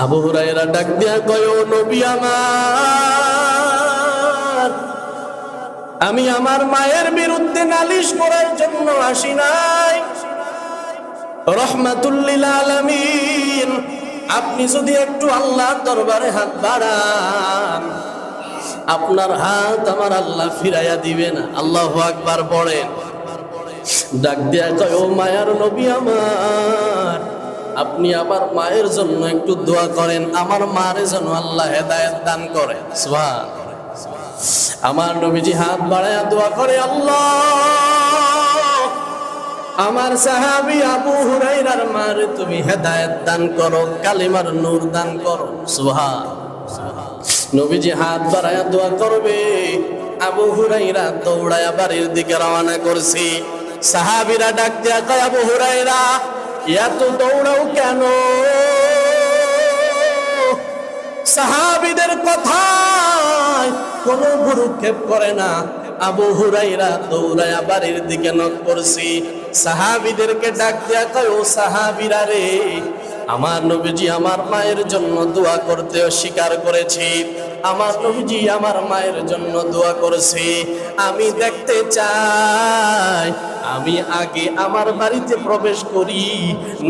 আবু হুরায়রা ডাক দিয়া কয়, ও নবী আমার, আমি আমার মায়ের বিরুদ্ধে নালিশ করার জন্য আসি নাই, রহমাতুল লিল আলামিন। আপনি যদি একটু আল্লাহর দরবারে হাত বাড়ান, আপনার হাত আমার আল্লাহ ফিরাইয়া দিবে না। আল্লাহু আকবার পড়েন। ডাক দিয়া কয়, ও মায়ার নবী আমার, আপনি আমার মায়ের জন্য একটু দোয়া করেন, আমার মার যেন আল্লাহ হেদায়েত দান করে। সুবহান। আমার নবীজি হাত বাড়ায়া দোয়া করে, আল্লাহ আমার সাহাবী আবু হুরায়রার মারে তুমি হেদায়েত দান করো, কালিমার নূর দান করো। সুবহান। নবীজি হাত বাড়ায়া দোয়া করবে, আবু হুরায়রা দৌড়ায়া বাড়ির দিকে রওনা করছে। সাহাবীরা ডাক দিয়া কয়, আবু হুরায়রা এত দৌড়াও কেন? সাহাবীদের কথায় কোনো ভ্রুক্ষেপ করে না। আবু হুরায়রা দৌড়ায়া বাড়ির দিকে নক করছি। সাহাবীদেরকে ডাক দিয়া কয়, ও সাহাবীরা রে, আমার নবীজি আমার মায়ের জন্য দোয়া করতে অস্বীকার করেছি, আমার নবীজি আমার মায়ের জন্য দোয়া করেছে। আমি দেখতে চাই আমি আগে আমার বাড়িতে প্রবেশ করি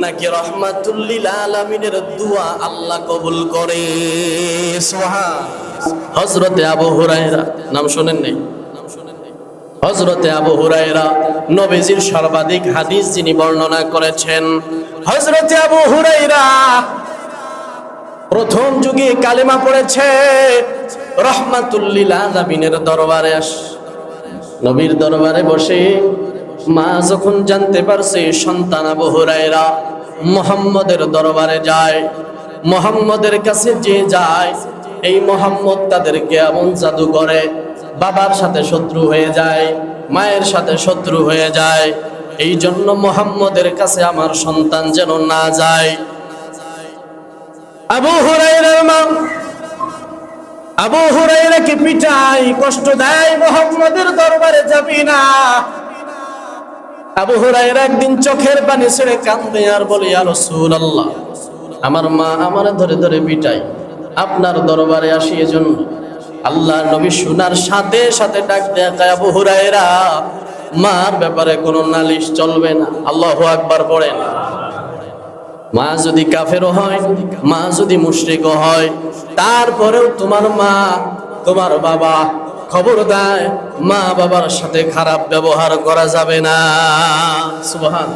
নাকি রহমাতুল লিল আলামিনের দোয়া আল্লাহ কবুল করে। সুবহান। হযরতে আবু হুরায়রা, নাম শুনেন নাই? হযরতে আবু হুরায়রা নবীজির সর্বাধিক হাদিস যিনি বর্ণনা করেছেন। হযরতে আবু হুরায়রা প্রথম যুগে কালেমা পড়েছে, রহমাতুল লিল আলামিনের দরবারে নবীর দরবারে বসে মা যখন জানতে পারছে সন্তান আবু হুরায়রা মুহাম্মদের দরবারে যায়, মুহাম্মদের কাছে যে যায়, এই মুহাম্মদ তাদেরকে এমন জাদু করে, বাবার সাথে শত্রু হয়ে যায়, মায়ের সাথে শত্রু হয়ে যায়। এই জন্য মুহাম্মদের কাছে আমার সন্তান যেন না যায়। আবু হুরায়রার মা আবু হুরায়রাকে পিটায়, কষ্ট দেয়, মুহাম্মদের দরবারে যাবি না। আবু হুরায়রা একদিন চোখের পানি ছেড়ে কাঁদে আর বলে, ইয়া রাসূলুল্লাহ, আমার মা আমারে ধরে ধরে পিটায়, আপনার দরবারে আসি এজন্য। আল্লাহ নবী শোনার সাথে সাথে ডাক দেয়া কয়, আবু হুরায়রা, মার ব্যাপারে কোনো নালিশ চলবে না। আল্লাহু আকবার পড়েন। মা যদি কাফেরও হয়, মা যদি মুশরিকও হয়, তারপরেও তোমার মা তোমার বাবা, খবর দেয় মা বাবার সাথে খারাপ ব্যবহার করা যাবে না। সুবহান।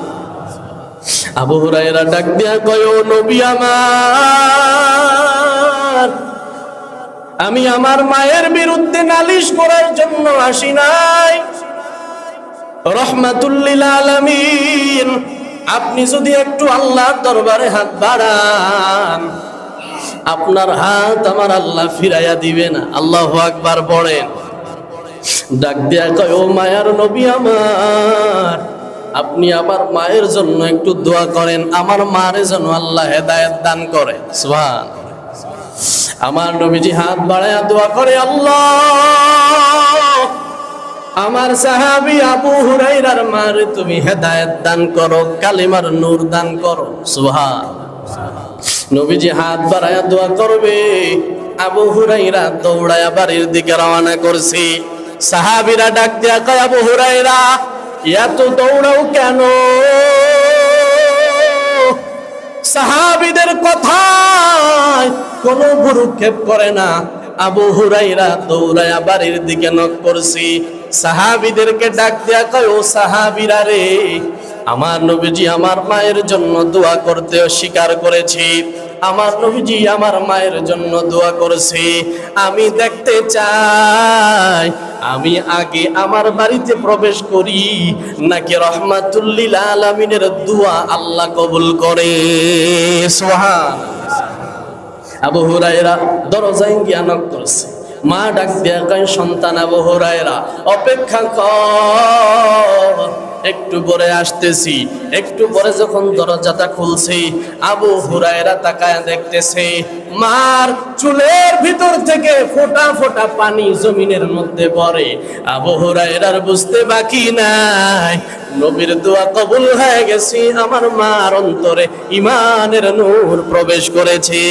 আবু হুরায়রা ডাক দিয়া কয়, ও নবী আমার, আমি আমার মায়ের বিরুদ্ধে নালিশ করার জন্য আসি নাই, রহমাতুল লিল আলামিন। আপনি যদি একটু আল্লাহর দরবারে হাত বাড়ান, আপনার হাত আমার আল্লাহ ফিরাইয়া দিবে না। আল্লাহু আকবার পড়েন। ডাক দিয়া কয়, ও মায়ার নবী আমার, আপনি আমার মায়ের জন্য একটু দোয়া করেন, আমার মারে যেন আল্লাহ হেদায়েত দান করে। সুবহান। আমার নবীজি হাত বাড়ায়া দোয়া করে, আল্লাহ আমার সাহাবী আবু হুরায়রার মারে তুমি হেদায়েত দান করো, কালিমার নূর দান করো। সুবহান। নবীজি হাত বাড়ায়া দোয়া করবে, আবু হুরায়রা দৌড়ায়া বাড়ির দিকে রওনা করছে। সাহাবীরা ডাক দিয়া কয়, আবু হুরায়রা এত দৌড়াও কেন? সাহাবীদের কথায় কোনো ভ্রুক্ষেপ করে না। আবু হুরায়রা দৌড়ায়া বাড়ির দিকে নক করছি। সাহাবীদেরকে ডাক দিয়া কয়, ও সাহাবীরা রে, আমার নবীজি আমার মায়ের জন্য দোয়া করতে অস্বীকার করেছি, আমার নবীজি আমার মায়ের জন্য দোয়া করেছে। আমি দেখতে চাই আমি আগে আমার বাড়িতে প্রবেশ করি নাকি রহমাতুল লিল আলামিনের দোয়া আল্লাহ কবুল করে। সুবহান। আবু হুরায়রা দরজায় গিয়া নক করছে। মা ডাক দিয়া কয়, সন্তান আবু হুরায়রা অপেক্ষা কর, একটু পরে আসতেছি। একটু পরে যখন দরজাটা খুলছে, আবু হুরায়রা তাকায় দেখতেছে মার চুলের ভিতর থেকে ফোঁটা ফোঁটা পানি জমিনের মধ্যে পড়ে। আবু হুরায়রার বুঝতে বাকি নাই, নবীর দোয়া কবুল হয়ে গেছে, আমার মার অন্তরে ঈমানের নূর প্রবেশ করেছে।